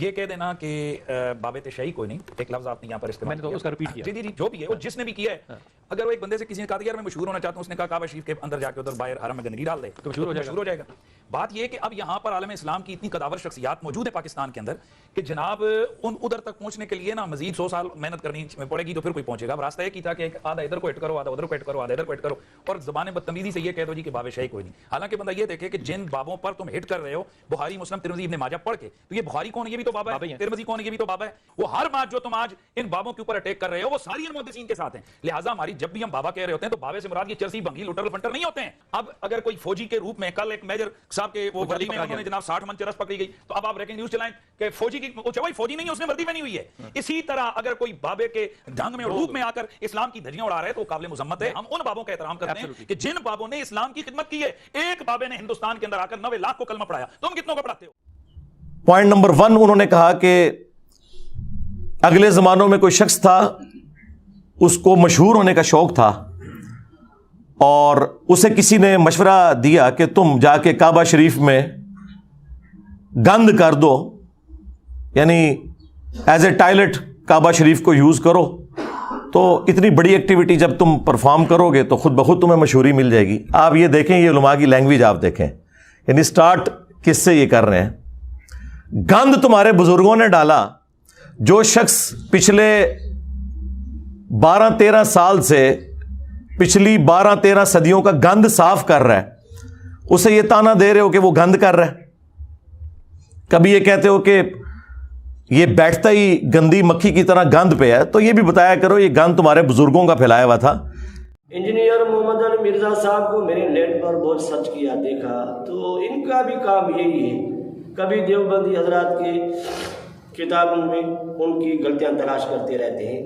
یہ کہہ دینا کہ بابت شہی کوئی نہیں، ایک لفظ آپ نے یہاں پر استعمال میں نے تو اس کا ریپیٹ کیا۔ جی جو بھی ہے، وہ جس نے بھی کیا ہے، اگر وہ ایک بندے سے کسی نے کہا یار میں مشہور ہونا چاہتا ہوں، اس نے کہا کعبہ شریف کے اندر جا کے ادھر باہر حرم میں گندگی ڈال دے تو مشہور ہو جائے گا۔ بات یہ ہے کہ اب یہاں پر عالم اسلام کی اتنی قداور شخصیات موجود ہیں پاکستان کے اندر کہ جناب ادھر تک پہنچنے کے لیے نا مزید 100 سال محنت کرنی پڑے گی تو پھر کوئی پہنچے گا۔ اب راستہ یہ کی تھا کہ ایک آدھا ادھر کو ہٹ کرو، آدھا ادھر کو ہٹ کرو، آدھا ادھر کو ہٹ کرو، اور زبان بدتمیزی سے یہ کہہ دو جی کہ باب شاہی کوئی نہیں۔ حالانکہ بندہ یہ دیکھے کہ جن بابوں پر تم ہٹ کر رہے ہو، بخاری، مسلم، ترمذی، ابن ماجہ پڑھ کے، تو یہ بخاری کون ہے؟ یہ بھی تو بابا ہے، ترمذی کون ہے؟ یہ بھی تو بابا ہے۔ وہ ہر بات جو تم آج ان بابوں کے اوپر اٹیک کر رہے ہو وہ ساری ان محدثین کے ساتھ ہیں۔ لہٰذا ہماری جب بھی ہم بابا کہہ رہے ہوتے ہیں تو بابے سے مراد یہ چرسی، بھنگی، لوٹر پنٹر نہیں ہوتے ہیں۔ اب اگر کوئی فوجی کے روپ میں، کل ایک میجر صاحب کے وہ وردی میں انہوں نے جناب 60 من چرس پکڑی گئی، تو اب آپ بریکنگ نیوز چلائیں کہ فوجی کی وہی فوجی نہیں ہے، اس نے وردی پہنی ہوئی ہے۔ اسی طرح اگر کوئی بابے کے ڈھنگ میں اور روپ میں آ کر اسلام کی دھجیاں اڑا رہا ہے تو وہ قابل مذمت ہے۔ ہم ان بابوں کا احترام کرتے ہیں کہ جن بابوں نے اسلام کی خدمت کی ہے۔ ایک بابے نے ہندوستان کے اندر آ کر 90 لاکھ کو کلمہ پڑھایا، تم کتنوں کو پڑھاتے ہو؟ پوائنٹ نمبر 1 انہوں نے کہا کہ اگلے زمانوں میں کوئی شخص تھا، اس کو مشہور ہونے کا شوق تھا، اور اسے کسی نے مشورہ دیا کہ تم جا کے کعبہ شریف میں گند کر دو، یعنی ایز اے ٹائلٹ کعبہ شریف کو یوز کرو، تو اتنی بڑی ایکٹیویٹی جب تم پرفارم کرو گے تو خود بخود تمہیں مشہوری مل جائے گی۔ آپ یہ دیکھیں، یہ علماء کی لینگویج آپ دیکھیں، یعنی سٹارٹ کس سے یہ کر رہے ہیں؟ گند تمہارے بزرگوں نے ڈالا۔ جو شخص پچھلے 12-13 سال سے، پچھلی 12-13 صدیوں کا گند صاف کر رہا ہے، اسے یہ تانا دے رہے ہو کہ وہ گند کر رہا ہے؟ کبھی یہ کہتے ہو کہ یہ بیٹھتا ہی گندی مکھی کی طرح گند پہ ہے، تو یہ بھی بتایا کرو یہ گند تمہارے بزرگوں کا پھیلایا ہوا تھا۔ انجینئر محمد علی مرزا صاحب کو میں نے نیٹ پر بہت سرچ کیا، دیکھا تو ان کا بھی کام یہی ہے، کبھی دیوبندی حضرات کی کتابوں میں ان کی غلطیاں تلاش کرتے رہتے ہیں،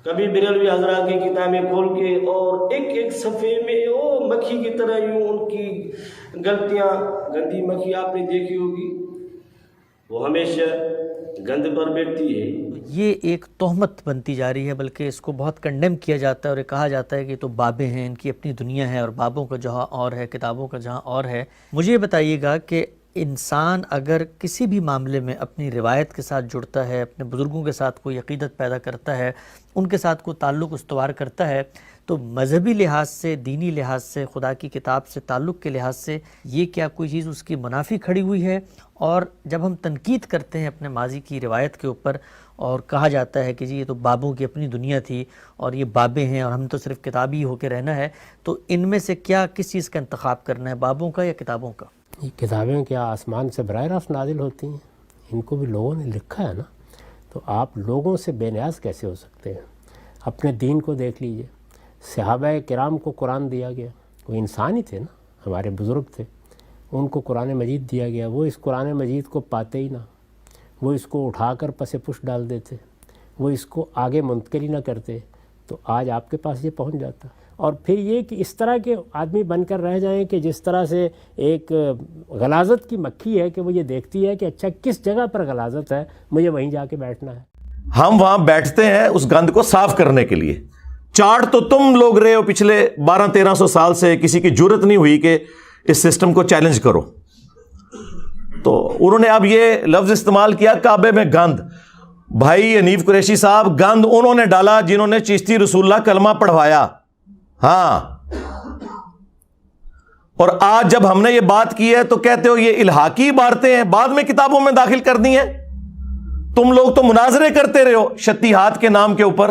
کبھی بریلوی حضرات کی کتابیں کھول کے اور ایک ایک صفحے میں وہ مکھی کی طرح یوں ان کی غلطیاں، گندی مکھی آپ نے دیکھی ہوگی، وہ ہمیشہ گند پر بیٹھتی ہے۔ یہ ایک تہمت بنتی جا رہی ہے، بلکہ اس کو بہت کنڈیم کیا جاتا ہے اور یہ کہا جاتا ہے کہ تو بابے ہیں، ان کی اپنی دنیا ہے، اور بابوں کا جہاں اور ہے، کتابوں کا جہاں اور ہے۔ مجھے یہ بتائیے گا کہ انسان اگر کسی بھی معاملے میں اپنی روایت کے ساتھ جڑتا ہے، اپنے بزرگوں کے ساتھ کوئی عقیدت پیدا کرتا ہے، ان کے ساتھ کوئی تعلق استوار کرتا ہے، تو مذہبی لحاظ سے، دینی لحاظ سے، خدا کی کتاب سے تعلق کے لحاظ سے یہ کیا کوئی چیز اس کی منافی کھڑی ہوئی ہے؟ اور جب ہم تنقید کرتے ہیں اپنے ماضی کی روایت کے اوپر اور کہا جاتا ہے کہ جی یہ تو بابوں کی اپنی دنیا تھی اور یہ بابے ہیں اور ہم تو صرف کتابی ہو کے رہنا ہے، تو ان میں سے کیا کس چیز کا انتخاب کرنا ہے، بابوں کا یا کتابوں کا؟ یہ کتابیں کیا آسمان سے براہ راست نازل ہوتی ہیں؟ ان کو بھی لوگوں نے لکھا ہے نا، تو آپ لوگوں سے بے نیاز کیسے ہو سکتے ہیں؟ اپنے دین کو دیکھ لیجئے، صحابہ کرام کو قرآن دیا گیا، وہ انسان ہی تھے نا، ہمارے بزرگ تھے، ان کو قرآن مجید دیا گیا، وہ اس قرآن مجید کو پاتے ہی نہ، وہ اس کو اٹھا کر پس پش ڈال دیتے، وہ اس کو آگے منتقل ہی نہ کرتے، تو آج آپ کے پاس یہ پہنچ جاتا۔ اور پھر یہ کہ اس طرح کے آدمی بن کر رہ جائیں کہ جس طرح سے ایک غلاظت کی مکھی ہے کہ وہ یہ دیکھتی ہے کہ اچھا کس جگہ پر غلاظت ہے، مجھے وہیں جا کے بیٹھنا ہے۔ ہم وہاں بیٹھتے ہیں اس گند کو صاف کرنے کے لیے۔ چاٹ تو تم لوگ رہے ہو پچھلے 1200-1300 سال سے، کسی کی جرت نہیں ہوئی کہ اس سسٹم کو چیلنج کرو۔ تو انہوں نے اب یہ لفظ استعمال کیا کعبے میں گند۔ بھائی حنیف قریشی صاحب، گند انہوں نے ڈالا جنہوں نے چشتی رسول اللہ کلمہ پڑھوایا، ہاں، اور آج جب ہم نے یہ بات کی ہے تو کہتے ہو یہ الحاقی عبارتیں ہیں، بعد میں کتابوں میں داخل کر دی ہیں۔ تم لوگ تو مناظرے کرتے رہے ہو شتیہات کے نام کے اوپر۔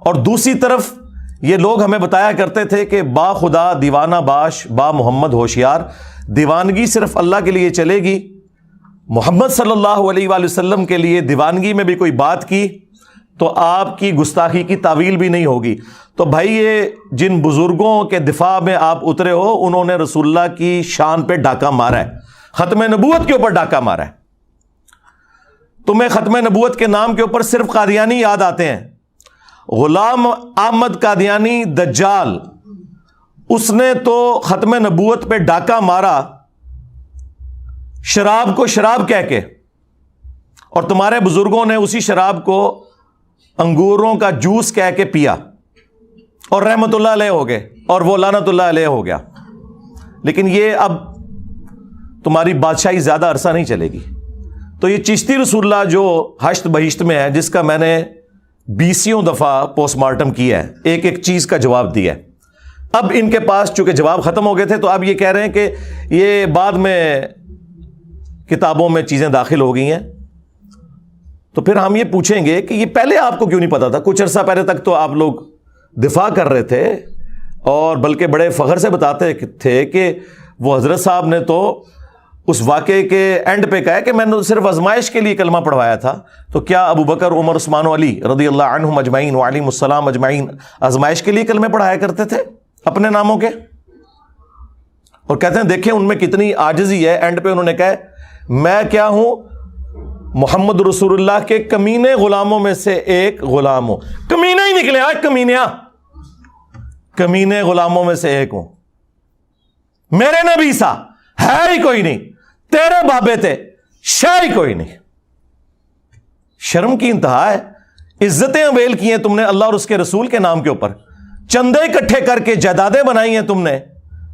اور دوسری طرف یہ لوگ ہمیں بتایا کرتے تھے کہ با خدا دیوانہ باش با محمد ہوشیار، دیوانگی صرف اللہ کے لیے چلے گی، محمد صلی اللہ علیہ وآلہ وسلم کے لیے دیوانگی میں بھی کوئی بات کی تو آپ کی گستاخی کی تعویل بھی نہیں ہوگی۔ تو بھائی یہ جن بزرگوں کے دفاع میں آپ اترے ہو، انہوں نے رسول اللہ کی شان پہ ڈاکہ مارا ہے، ختم نبوت کے اوپر ڈاکہ مارا ہے۔ تمہیں ختم نبوت کے نام کے اوپر صرف قادیانی یاد آتے ہیں۔ غلام احمد قادیانی دجال، اس نے تو ختم نبوت پہ ڈاکہ مارا شراب کو شراب کہہ کے، اور تمہارے بزرگوں نے اسی شراب کو انگوروں کا جوس کہہ کے پیا اور رحمت اللہ علیہ ہو گئے، اور وہ لعنت اللہ علیہ ہو گیا۔ لیکن یہ اب تمہاری بادشاہی زیادہ عرصہ نہیں چلے گی۔ تو یہ چشتی رسول اللہ جو ہشت بہشت میں ہے، جس کا میں نے 20 دفعہ پوسٹ مارٹم کیا ہے، ایک ایک چیز کا جواب دیا ہے، اب ان کے پاس چونکہ جواب ختم ہو گئے تھے تو اب یہ کہہ رہے ہیں کہ یہ بعد میں کتابوں میں چیزیں داخل ہو گئی ہیں۔ تو پھر ہم یہ پوچھیں گے کہ یہ پہلے آپ کو کیوں نہیں پتا تھا؟ کچھ عرصہ پہلے تک تو آپ لوگ دفاع کر رہے تھے، اور بلکہ بڑے فخر سے بتاتے تھے کہ وہ حضرت صاحب نے تو اس واقعے کے اینڈ پہ کہا کہ میں نے صرف آزمائش کے لیے کلمہ پڑھوایا تھا۔ تو کیا ابو بکر، عمر، عثمان و علی رضی اللہ عنہم اجمعین وعلیہم السلام اجمعین آزمائش کے لیے کلمے پڑھایا کرتے تھے اپنے ناموں کے؟ اور کہتے ہیں دیکھیں ان میں کتنی عاجزی ہے، اینڈ پہ انہوں نے کہا میں کیا ہوں؟ محمد رسول اللہ کے کمینے غلاموں میں سے ایک غلام ہوں۔ کمینے ہی نکلے، آج کمینیا، کمینے غلاموں میں سے ایک ہوں۔ میرے نبی سا ہے ہی کوئی نہیں، تیرے بابے تھے شہ ہی کوئی نہیں۔ شرم کی انتہا ہے۔ عزتیں اویل کی ہیں تم نے اللہ اور اس کے رسول کے نام کے اوپر، چندے اکٹھے کر کے جائیدادیں بنائی ہیں تم نے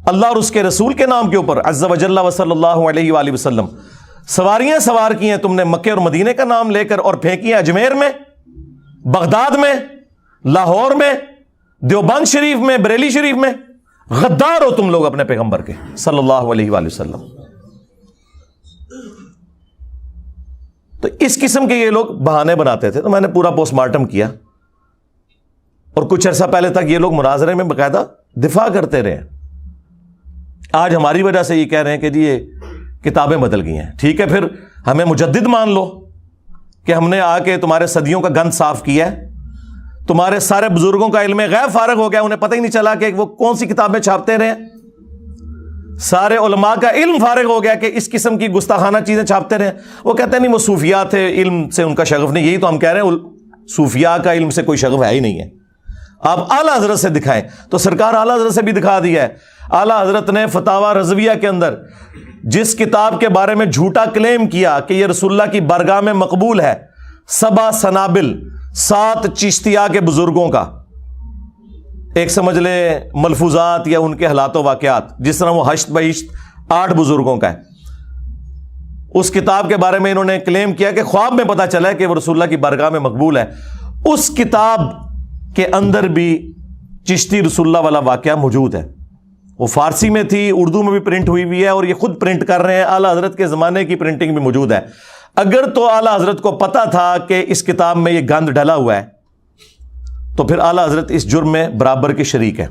اللہ اور اس کے رسول کے نام کے اوپر عز وجل و صلی اللہ علیہ وآلہ وسلم۔ سواریاں سوار کی ہیں تم نے مکے اور مدینے کا نام لے کر، اور پھینکی ہیں اجمیر میں، بغداد میں، لاہور میں، دیوبند شریف میں، بریلی شریف میں۔ غدار ہو تم لوگ اپنے پیغمبر کے صلی اللہ علیہ وآلہ وسلم۔ تو اس قسم کے یہ لوگ بہانے بناتے تھے۔ تو میں نے پورا پوسٹ مارٹم کیا، اور کچھ عرصہ پہلے تک یہ لوگ مناظرے میں باقاعدہ دفاع کرتے رہے۔ آج ہماری وجہ سے یہ کہہ رہے ہیں کہ جی یہ کتابیں بدل گئی ہیں۔ ٹھیک ہے، پھر ہمیں مجدد مان لو کہ ہم نے آ کے تمہارے صدیوں کا گند صاف کیا ہے، تمہارے سارے بزرگوں کا علم غیب فارغ ہو گیا، انہیں پتہ ہی نہیں چلا کہ وہ کون سی کتابیں چھاپتے رہے۔ سارے علماء کا علم فارغ ہو گیا کہ اس قسم کی گستاخانہ چیزیں چھاپتے رہے۔ وہ کہتے ہیں نہیں وہ صوفیاء تھے، علم سے ان کا شغف نہیں۔ یہی تو ہم کہہ رہے ہیں، صوفیاء کا علم سے کوئی شغف ہے ہی نہیں ہے۔ آپ اعلیٰ حضرت سے دکھائیں، تو سرکار اعلیٰ حضرت سے بھی دکھا دیا ہے۔ اعلیٰ حضرت نے فتاوی رضویہ کے اندر جس کتاب کے بارے میں جھوٹا کلیم کیا کہ یہ رسول اللہ کی بارگاہ میں مقبول ہے، 7 سنابل 7 چشتیہ کے بزرگوں کا، ایک سمجھ لے ملفوظات یا ان کے حالات و واقعات، جس طرح وہ ہشت بہشت 8 بزرگوں کا ہے، اس کتاب کے بارے میں انہوں نے کلیم کیا کہ خواب میں پتا چلا ہے کہ وہ رسول اللہ کی بارگاہ میں مقبول ہے۔ اس کتاب کے اندر بھی چشتی رسول اللہ والا واقعہ موجود ہے۔ وہ فارسی میں تھی، اردو میں بھی پرنٹ ہوئی ہوئی ہے، اور یہ خود پرنٹ کر رہے ہیں۔ اعلیٰ حضرت کے زمانے کی پرنٹنگ بھی موجود ہے۔ اگر تو اعلیٰ حضرت کو پتا تھا کہ اس کتاب میں یہ گند ڈلا ہوا ہے، تو پھر اعلیٰ حضرت اس جرم میں برابر کے شریک ہے۔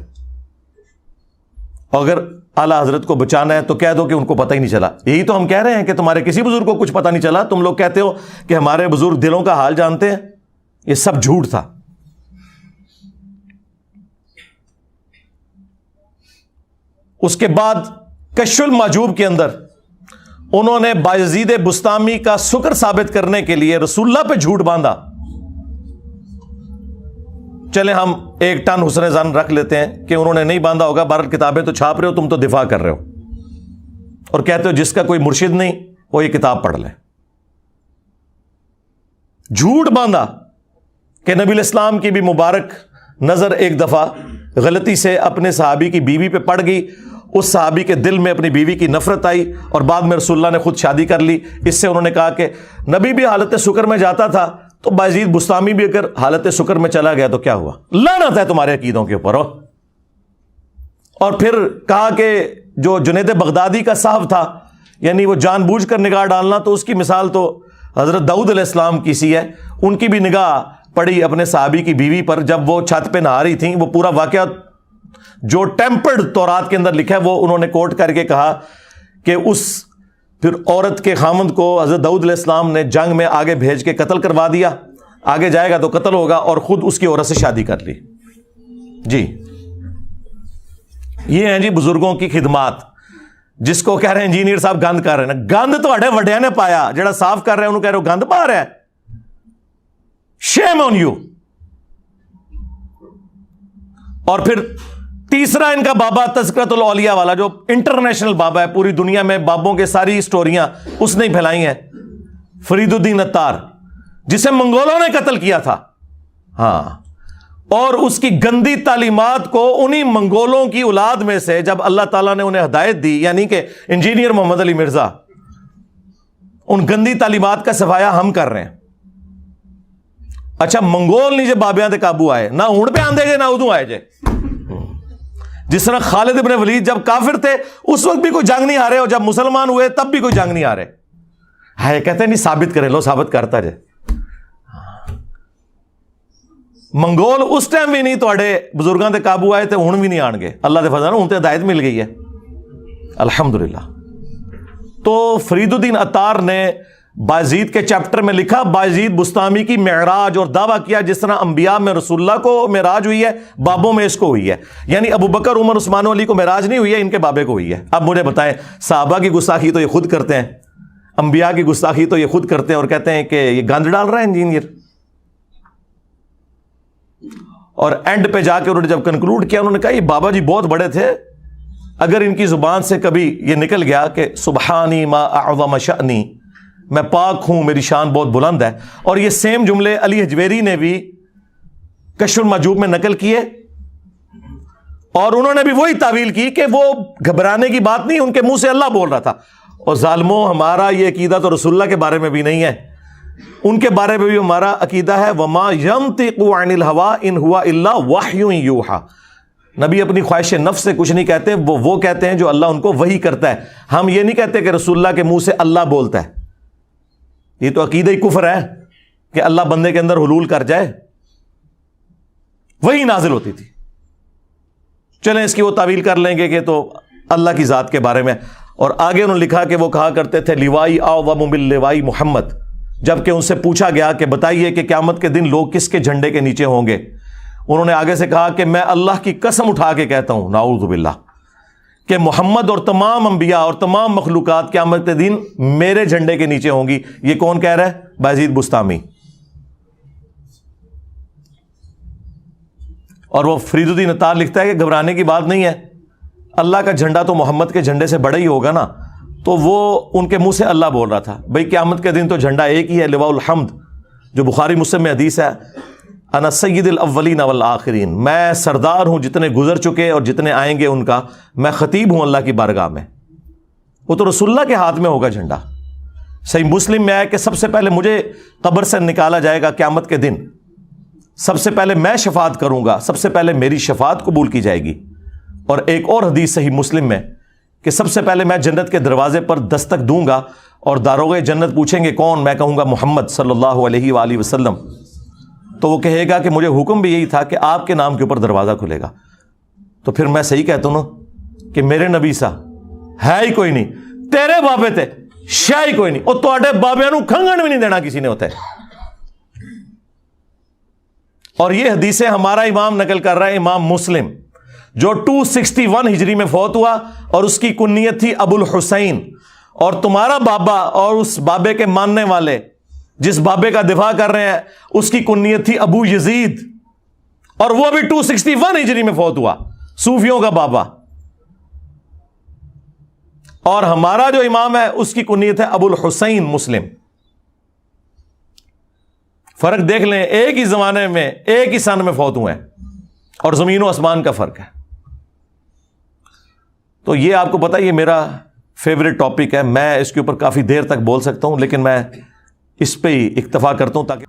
اگر اعلیٰ حضرت کو بچانا ہے تو کہہ دو کہ ان کو پتہ ہی نہیں چلا۔ یہی تو ہم کہہ رہے ہیں کہ تمہارے کسی بزرگ کو کچھ پتہ نہیں چلا۔ تم لوگ کہتے ہو کہ ہمارے بزرگ دلوں کا حال جانتے ہیں، یہ سب جھوٹ تھا۔ اس کے بعد کشف المحجوب کے اندر انہوں نے بایزید بسطامی کا سکر ثابت کرنے کے لیے رسول اللہ پہ جھوٹ باندھا۔ چلے ہم 1 ٹن حسن زن رکھ لیتے ہیں کہ انہوں نے نہیں باندھا ہوگا، بہرحال کتابیں تو چھاپ رہے ہو، تم تو دفاع کر رہے ہو، اور کہتے ہو جس کا کوئی مرشد نہیں وہ یہ کتاب پڑھ لے۔ جھوٹ باندھا کہ نبی الاسلام کی بھی مبارک نظر ایک دفعہ غلطی سے اپنے صحابی کی بیوی پہ پڑ گئی، اس صحابی کے دل میں اپنی بیوی کی نفرت آئی، اور بعد میں رسول اللہ نے خود شادی کر لی۔ اس سے انہوں نے کہا کہ نبی بھی حالت سکر میں جاتا تھا، تو بایزید بسطامی بھی اگر حالت سکر میں چلا گیا تو کیا ہوا؟ لعنت ہے تمہارے عقیدوں کے اوپر۔ اور پھر کہا کہ جو جنید بغدادی کا صاحب تھا، یعنی وہ جان بوجھ کر نگاہ ڈالنا، تو اس کی مثال تو حضرت داؤد علیہ السلام کی سی ہے۔ ان کی بھی نگاہ پڑی اپنے صحابی کی بیوی پر جب وہ چھت پہ نہا رہی تھیں. وہ پورا واقعہ جو ٹیمپرڈ تورات کے اندر لکھا ہے وہ انہوں نے کوٹ کر کے کہا کہ اس پھر عورت کے خامند کو حضرت داؤد علیہ السلام نے جنگ میں آگے بھیج کے قتل کروا دیا, آگے جائے گا تو قتل ہوگا, اور خود اس کی عورت سے شادی کر لی. جی یہ ہیں جی بزرگوں کی خدمات, جس کو کہہ رہے ہیں انجینئر صاحب گند کر رہے ہیں. گند تو وڈیا نے پایا, جڑا صاف کر رہے ہیں انہوں کہہ رہے ہو گند پا رہا ہے. شیم آن یو. اور پھر تیسرا ان کا بابا تذکرۃ الاولیاء والا, جو انٹرنیشنل بابا ہے, پوری دنیا میں بابوں کے ساری سٹوریاں اس نے پھیلائی ہیں, فرید الدین عطار, جسے منگولوں نے قتل کیا تھا. ہاں, اور اس کی گندی تعلیمات کو انہی منگولوں کی اولاد میں سے جب اللہ تعالیٰ نے انہیں ہدایت دی, یعنی کہ انجینئر محمد علی مرزا, ان گندی تعلیمات کا صفایا ہم کر رہے ہیں. اچھا منگول نہیں جو بابیاں دے قابو آئے, نہ ہون پہ آندے جے نہ ادوں آئے جے. جس طرح خالد ابن ولید جب کافر تھے اس وقت بھی کوئی جنگ نہیں ہارے, اور جب مسلمان ہوئے تب بھی کوئی جنگ نہیں ہارے. ہے کہتے نہیں ثابت کرے, لو ثابت کرتا جے. منگول اس ٹائم بھی نہیں توڑے بزرگاں دے قابو آئے تھے, ہون بھی نہیں آن گے. اللہ دے فضل ہوں تے ہدایت مل گئی ہے الحمدللہ. تو فرید الدین عطار نے بایزید کے چیپٹر میں لکھا, بایزید بستامی کی معراج, اور دعویٰ کیا جس طرح انبیاء میں رسول اللہ کو معراج ہوئی ہے, بابوں میں اس کو ہوئی ہے. یعنی ابو بکر عمر عثمان و علی کو معراج نہیں ہوئی ہے, ان کے بابے کو ہوئی ہے. اب مجھے بتائیں, صحابہ کی گستاخی تو یہ خود کرتے ہیں, انبیاء کی گستاخی تو یہ خود کرتے ہیں, اور کہتے ہیں کہ یہ گند ڈال رہا ہے انجینئر. اور اینڈ پہ جا کے انہوں نے جب کنکلوڈ کیا, انہوں نے کہا یہ بابا جی بہت بڑے تھے, اگر ان کی زبان سے کبھی یہ نکل گیا کہ سبحانی ما اعظم شأنی, میں پاک ہوں, میری شان بہت بلند ہے. اور یہ سیم جملے علی حجویری نے بھی کشف المحجوب میں نقل کیے, اور انہوں نے بھی وہی تعویل کی کہ وہ گھبرانے کی بات نہیں, ان کے منہ سے اللہ بول رہا تھا. اور ظالموں, ہمارا یہ عقیدہ تو رسول اللہ کے بارے میں بھی نہیں ہے, ان کے بارے میں بھی ہمارا عقیدہ ہے وما ينطق عن الهوى ان هو الا وحی یوحى. نبی اپنی خواہش نفس سے کچھ نہیں کہتے, وہ کہتے ہیں جو اللہ ان کو وحی کرتا ہے. ہم یہ نہیں کہتے کہ رسول اللہ کے منہ سے اللہ بولتا ہے. یہ تو عقیدہ ہی کفر ہے کہ اللہ بندے کے اندر حلول کر جائے, وہی نازل ہوتی تھی. چلیں اس کی وہ تعویل کر لیں گے کہ تو اللہ کی ذات کے بارے میں. اور آگے انہوں نے لکھا کہ وہ کہا کرتے تھے لیوائی اعظم من لوائی محمد, جبکہ ان سے پوچھا گیا کہ بتائیے کہ قیامت کے دن لوگ کس کے جھنڈے کے نیچے ہوں گے. انہوں نے آگے سے کہا کہ میں اللہ کی قسم اٹھا کے کہتا ہوں, نعوذ باللہ, کہ محمد اور تمام انبیاء اور تمام مخلوقات قیامت کے دن میرے جھنڈے کے نیچے ہوں گی. یہ کون کہہ رہا ہے؟ بایزید بستامی. اور وہ فرید الدین عطار لکھتا ہے کہ گھبرانے کی بات نہیں ہے, اللہ کا جھنڈا تو محمد کے جھنڈے سے بڑا ہی ہوگا نا. تو وہ ان کے منہ سے اللہ بول رہا تھا. بھئی قیامت کے دن تو جھنڈا ایک ہی ہے, لواء الحمد, جو بخاری مسلم میں حدیث ہے, انا سید الاولین والآخرین, میں سردار ہوں جتنے گزر چکے اور جتنے آئیں گے ان کا, میں خطیب ہوں اللہ کی بارگاہ میں. وہ تو رسول اللہ کے ہاتھ میں ہوگا جھنڈا. صحیح مسلم میں ہے کہ سب سے پہلے مجھے قبر سے نکالا جائے گا قیامت کے دن, سب سے پہلے میں شفاعت کروں گا, سب سے پہلے میری شفاعت قبول کی جائے گی. اور ایک اور حدیث صحیح مسلم میں کہ سب سے پہلے میں جنت کے دروازے پر دستک دوں گا, اور داروغے جنت پوچھیں گے کون, میں کہوں گا محمد صلی اللہ علیہ وآلہ وسلم. تو وہ کہے گا کہ مجھے حکم بھی یہی تھا کہ آپ کے نام کے اوپر دروازہ کھلے گا. تو پھر میں صحیح کہتا ہوں نا کہ میرے نبی سا ہے ہی کوئی نہیں, تیرے بابے تے شاہ ہی کوئی نہیں, اور تواڈے بابیاں نوں کھنگن بھی نہیں دینا کسی نے ہوتا ہے. اور یہ حدیثیں ہمارا امام نقل کر رہا ہے, امام مسلم, جو 261 ہجری میں فوت ہوا, اور اس کی کنیت تھی ابو الحسین. اور تمہارا بابا اور اس بابے کے ماننے والے جس بابے کا دفاع کر رہے ہیں اس کی کنیت تھی ابو یزید, اور وہ بھی 261 ہجری میں فوت ہوا, صوفیوں کا بابا. اور ہمارا جو امام ہے اس کی کنیت ہے ابو الحسین مسلم. فرق دیکھ لیں, ایک ہی زمانے میں ایک ہی سن میں فوت ہوئے ہیں, اور زمین و آسمان کا فرق ہے. تو یہ آپ کو پتا, یہ میرا فیوریٹ ٹاپک ہے, میں اس کے اوپر کافی دیر تک بول سکتا ہوں, لیکن میں اس پہ ہی اکتفا کرتا ہوں تاکہ